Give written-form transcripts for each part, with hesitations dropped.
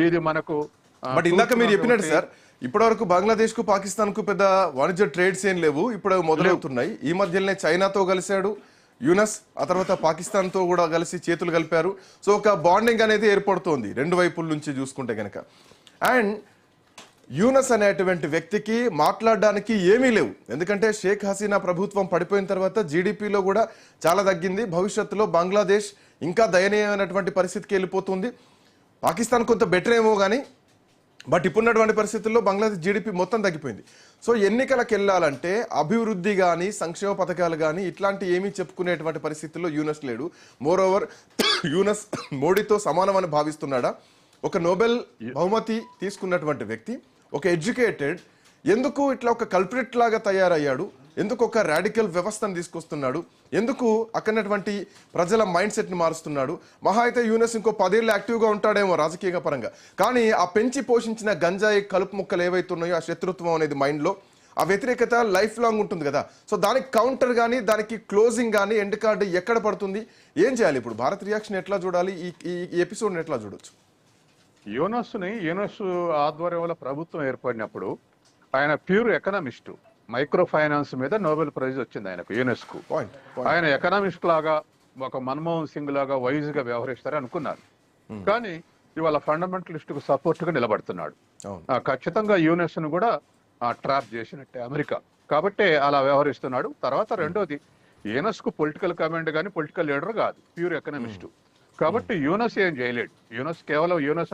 ఇది మనకు బట్ ఇందాక మీరు చెప్పినట్టు సార్, ఇప్పటి వరకు బంగ్లాదేశ్ కు పాకిస్తాన్ కు పెద్ద వాణిజ్య ట్రేడ్స్ ఏం లేవు, ఇప్పుడు మొదలవుతున్నాయి. ఈ మధ్యలోనే చైనాతో కలిశాడు యూనస్, ఆ తర్వాత పాకిస్తాన్ తో కూడా కలిసి చేతులు కలిపారు. సో ఒక బాండింగ్ అనేది ఏర్పడుతోంది రెండు వైపుల నుంచి చూసుకుంటే కనుక. అండ్ యూనస్ అనేటువంటి వ్యక్తికి మాట్లాడడానికి ఏమీ లేవు, ఎందుకంటే షేక్ హసీనా ప్రభుత్వం పడిపోయిన తర్వాత జీడిపిలో కూడా చాలా తగ్గింది. భవిష్యత్తులో బంగ్లాదేశ్ ఇంకా దయనీయమైనటువంటి పరిస్థితికి వెళ్ళిపోతుంది. పాకిస్తాన్ కొంత బెటర్ ఏమో కానీ, బట్ ఇప్పుడున్నటువంటి పరిస్థితుల్లో బంగ్లాదేశ్ జీడిపి మొత్తం తగ్గిపోయింది. సో ఎన్నికలకు వెళ్ళాలంటే అభివృద్ధి కానీ సంక్షేమ పథకాలు కానీ ఇట్లాంటి ఏమీ చెప్పుకునేటువంటి పరిస్థితుల్లో యూనస్ లేడు. మోర్ ఓవర్ యూనస్ మోడీతో సమానమని భావిస్తున్నాడా? ఒక నోబెల్ బహుమతి తీసుకున్నటువంటి వ్యక్తి, ఒక ఎడ్యుకేటెడ్, ఎందుకు ఇట్లా ఒక కల్ప్రిట్ లాగా తయారయ్యాడు? ఎందుకు ఒక రాడికల్ వ్యవస్థను తీసుకొస్తున్నాడు? ఎందుకు అక్కడటువంటి ప్రజల మైండ్ సెట్ని మారుస్తున్నాడు? మహా అయితే యూనస్ ఇంకో 10 ఏళ్ళు యాక్టివ్గా ఉంటాడేమో రాజకీయ పరంగా, కానీ ఆ పెంచి పోషించిన గంజాయి కలుపు ముక్కలు ఏవైతున్నాయో, ఆ శత్రుత్వం అనేది మైండ్లో, ఆ వ్యతిరేకత లైఫ్ లాంగ్ ఉంటుంది కదా. సో దానికి కౌంటర్ కానీ, దానికి క్లోజింగ్ కానీ, ఎండ్ కార్డు ఎక్కడ పడుతుంది? ఏం చేయాలి ఇప్పుడు? భారత్ రియాక్షన్ ఎట్లా చూడాలి? ఈ ఎపిసోడ్ని ఎట్లా చూడొచ్చు? యూనస్ ఆధ్వర్యంలో ప్రభుత్వం ఏర్పడినప్పుడు ఆయన ప్యూర్ ఎకనామిస్టు, మైక్రో ఫైనాన్స్ మీద నోబెల్ ప్రైజ్ వచ్చింది ఆయనకు, యూనెస్కు. ఆయన ఎకనామిస్ట్ లాగా, ఒక మన్మోహన్ సింగ్ లాగా వైజ్ గా వ్యవహరిస్తారని అనుకున్నారు. కానీ ఇవాళ ఫండమెంటలిస్ట్ కు సపోర్ట్ గా నిలబడుతున్నాడు. ఖచ్చితంగా యూనెస్ ను కూడా ట్రాప్ చేసినట్టే అమెరికా, కాబట్టే అలా వ్యవహరిస్తున్నాడు. తర్వాత రెండోది, యూనెస్ కు పొలిటికల్ కమాండ్ కానీ పొలిటికల్ లీడర్ కాదు, ప్యూర్ ఎకనామిస్టు. కాబట్టి యూనస్ ఏం చేయలేడు. యూనస్ కేవలం యూనస్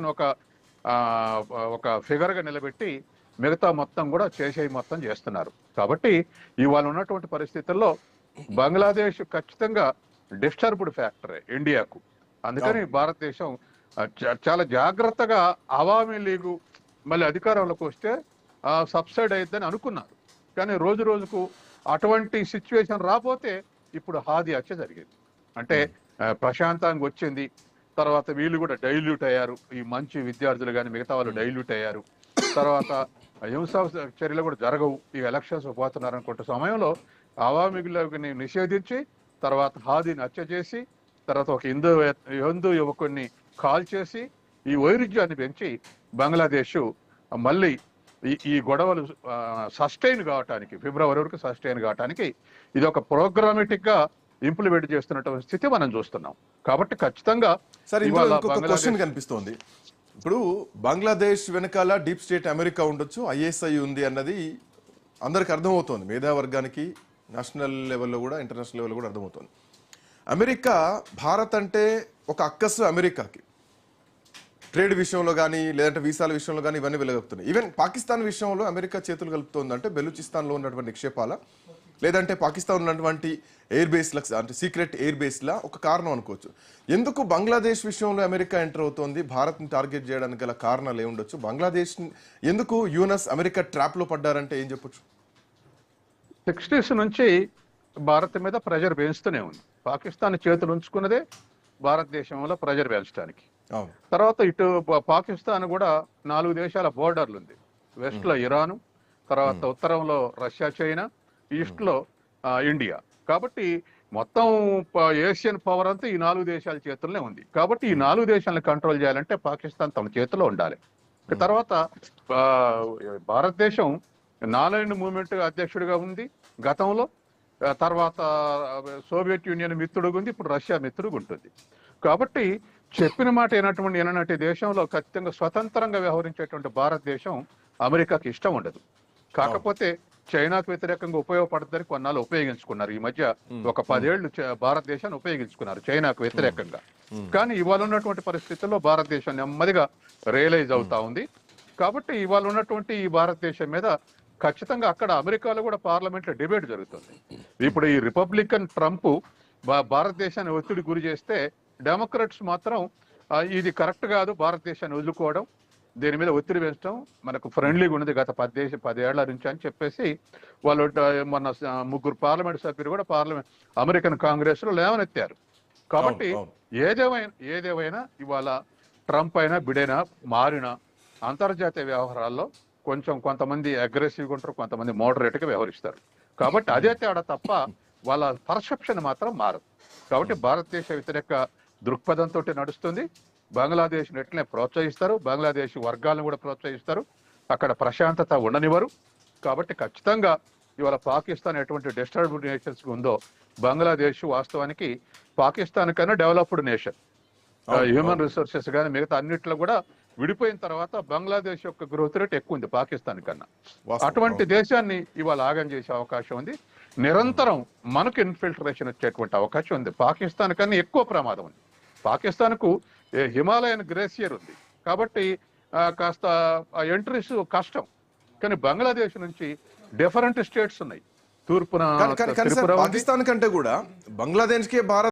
ఒక ఫిగర్ గా నిలబెట్టి మిగతా మొత్తం కూడా మొత్తం చేస్తున్నారు. కాబట్టి ఇవాళ ఉన్నటువంటి పరిస్థితుల్లో బంగ్లాదేశ్ ఖచ్చితంగా డిస్టర్బ్డ్ ఫ్యాక్టరే ఇండియాకు. అందుకని భారతదేశం చాలా జాగ్రత్తగా అవామీ లీగు మళ్ళీ అధికారంలోకి వస్తే సబ్సైడ్ అయిద్దని అనుకున్నారు. కానీ రోజు రోజుకు అటువంటి సిచ్యువేషన్ రాపోతే ఇప్పుడు హాది హత్య జరిగింది. అంటే ప్రశాంతంగా వచ్చింది, తర్వాత వీళ్ళు కూడా డైల్యూట్ అయ్యారు, ఈ మంచి విద్యార్థులు కానీ మిగతా వాళ్ళు డైల్యూట్ అయ్యారు. తర్వాత హింసా చర్యలు కూడా జరగవు, ఈ ఎలక్షన్స్ పోతున్నారు అనుకుంటే సమయంలో అవామీ లీగ్ని నిషేధించి, తర్వాత హాదీని హత్య చేసి, తర్వాత ఒక హిందూ యువకుడిని కాల్ చేసి ఈ వైరుధ్యాన్ని పెంచి బంగ్లాదేశ్ మళ్ళీ ఈ గొడవలు సస్టైన్ కావటానికి, ఫిబ్రవరి వరకు సస్టైన్ కావటానికి ఇది ఒక ప్రోగ్రామేటిక్ గా ఇంప్లిమెంట్ చేస్తున్నటువంటి స్థితి మనం చూస్తున్నాం. కాబట్టి ఖచ్చితంగా క్వశ్చన్ కనిపిస్తోంది. ఇప్పుడు బంగ్లాదేశ్ వెనకాల డీప్ స్టేట్ అమెరికా ఉండొచ్చు, ఐఎస్ఐ ఉంది అన్నది అందరికి అర్థమవుతోంది, మేధావర్గానికి నేషనల్ లెవెల్లో కూడా ఇంటర్నేషనల్ లెవెల్లో కూడా అర్థమవుతోంది. అమెరికా, భారత్ అంటే ఒక అక్కసు అమెరికాకి, ట్రేడ్ విషయంలో కానీ లేదంటే వీసాల విషయంలో కానీ ఇవన్నీ వెలగలుగుతున్నాయి. ఈవెన్ పాకిస్తాన్ విషయంలో అమెరికా చేతులు కలుపుతోందంటే బెలూచిస్తాన్లో ఉన్నటువంటి నిక్షేపాల, లేదంటే పాకిస్తాన్ ఉన్నటువంటి ఎయిర్ బేస్లకు, అంటే సీక్రెట్ ఎయిర్ బేస్లా ఒక కారణం అనుకోవచ్చు. ఎందుకు బంగ్లాదేశ్ విషయంలో అమెరికా ఎంటర్ అవుతోంది? భారత్ని టార్గెట్ చేయడానికి గల కారణాలు ఏముండొచ్చు? బంగ్లాదేశ్ ఎందుకు యూనస్ అమెరికా ట్రాప్లో పడ్డారంటే ఏం చెప్పొచ్చు? 60s నుంచి భారత్ మీద ప్రెజర్ పెంచుతూనే ఉంది. పాకిస్తాన్ చేతులు ఉంచుకున్నదే భారతదేశంలో ప్రెజర్ పెంచడానికి. తర్వాత ఇటు పాకిస్తాన్ కూడా 4 దేశాల బోర్డర్లు ఉంది. వెస్ట్ లో ఇరాను, తర్వాత ఉత్తరంలో రష్యా, చైనా, ఈస్ట్ లో ఇండియా. కాబట్టి మొత్తం ఏషియన్ పవర్ అంతా ఈ 4 దేశాల చేతుల్లోనే ఉంది. కాబట్టి ఈ 4 దేశాలను కంట్రోల్ చేయాలంటే పాకిస్తాన్ తమ చేతిలో ఉండాలి. తర్వాత భారతదేశం నాలెండ్ మూవ్మెంట్ అధ్యక్షుడిగా ఉంది గతంలో, తర్వాత సోవియట్ యూనియన్ మిత్రుడుగా ఉంది, ఇప్పుడు రష్యా మిత్రుడుగా ఉంటుంది. కాబట్టి చెప్పిన మాట ఏనటువంటి దేశంలో ఖచ్చితంగా స్వతంత్రంగా వ్యవహరించేటువంటి భారతదేశం అమెరికాకి ఇష్టం ఉండదు. కాకపోతే చైనాకు వ్యతిరేకంగా ఉపయోగపడుతుందని కొన్నాళ్ళు ఉపయోగించుకున్నారు. ఈ మధ్య ఒక 10 ఏళ్లు భారతదేశాన్ని ఉపయోగించుకున్నారు చైనాకు వ్యతిరేకంగా. కానీ ఇవాళ ఉన్నటువంటి పరిస్థితుల్లో భారతదేశం నెమ్మదిగా రియలైజ్ అవుతా ఉంది. కాబట్టి ఇవాళ ఉన్నటువంటి ఈ భారతదేశం మీద ఖచ్చితంగా అక్కడ అమెరికాలో కూడా పార్లమెంట్ లో డిబేట్ జరుగుతుంది. ఇప్పుడు ఈ రిపబ్లికన్ ట్రంప్ భారతదేశాన్ని ఒత్తిడి గురి చేస్తే, డెమోక్రాట్స్ మాత్రం ఇది కరెక్ట్ కాదు, భారతదేశాన్ని వదులుకోవడం, దీని మీద ఒత్తిడి పెంచడం మనకు ఫ్రెండ్లీగా ఉన్నది గత 10 ఏళ్ల నుంచి అని చెప్పేసి వాళ్ళు మొన్న 3 పార్లమెంట్ సభ్యులు కూడా అమెరికన్ కాంగ్రెస్ లో లేవనెత్తారు. కాబట్టి ఏదేమైనా ఇవాళ ట్రంప్ అయినా బిడెనా మారిన అంతర్జాతీయ వ్యవహారాల్లో కొంతమంది అగ్రెసివ్గా ఉంటారు, కొంతమంది మోడరేట్ గా వ్యవహరిస్తారు. కాబట్టి అదే తేడా తప్ప వాళ్ళ పర్సెప్షన్ మాత్రం మారదు. కాబట్టి భారతదేశ వ్యతిరేక దృక్పథంతో నడుస్తుంది. బంగ్లాదేశ్ ఎట్లనే ప్రోత్సహిస్తారు, బంగ్లాదేశ్ వర్గాలను కూడా ప్రోత్సహిస్తారు, అక్కడ ప్రశాంతత ఉండనివ్వరు. కాబట్టి ఖచ్చితంగా ఇవాళ పాకిస్తాన్ ఎటువంటి డిస్టర్బ్డ్ నేషన్స్ ఉందో బంగ్లాదేశ్ వాస్తవానికి పాకిస్తాన్ కన్నా డెవలప్డ్ నేషన్. హ్యూమన్ రిసోర్సెస్ కానీ మిగతా అన్నిట్లో కూడా విడిపోయిన తర్వాత బంగ్లాదేశ్ యొక్క గ్రోత్ రేట్ ఎక్కువ ఉంది పాకిస్తాన్ కన్నా. అటువంటి దేశాన్ని ఇవాళ ఆగం చేసే అవకాశం ఉంది. నిరంతరం మనకు ఇన్ఫిల్ట్రేషన్ వచ్చేటువంటి అవకాశం ఉంది. పాకిస్తాన్ కన్నా ఎక్కువ ప్రమాదం ఉంది. పాకిస్తాన్కు హిమాలయన్ గ్లేసియర్ ఉంది కాబట్టి కాస్త ఎంట్రీస్ కష్టం. కానీ బంగ్లాదేశ్ నుంచి డిఫరెంట్ స్టేట్స్ ఉన్నాయి. తూర్పున పాకిస్తాన్ కంటే కూడా బంగ్లాదేశ్ కే భారత్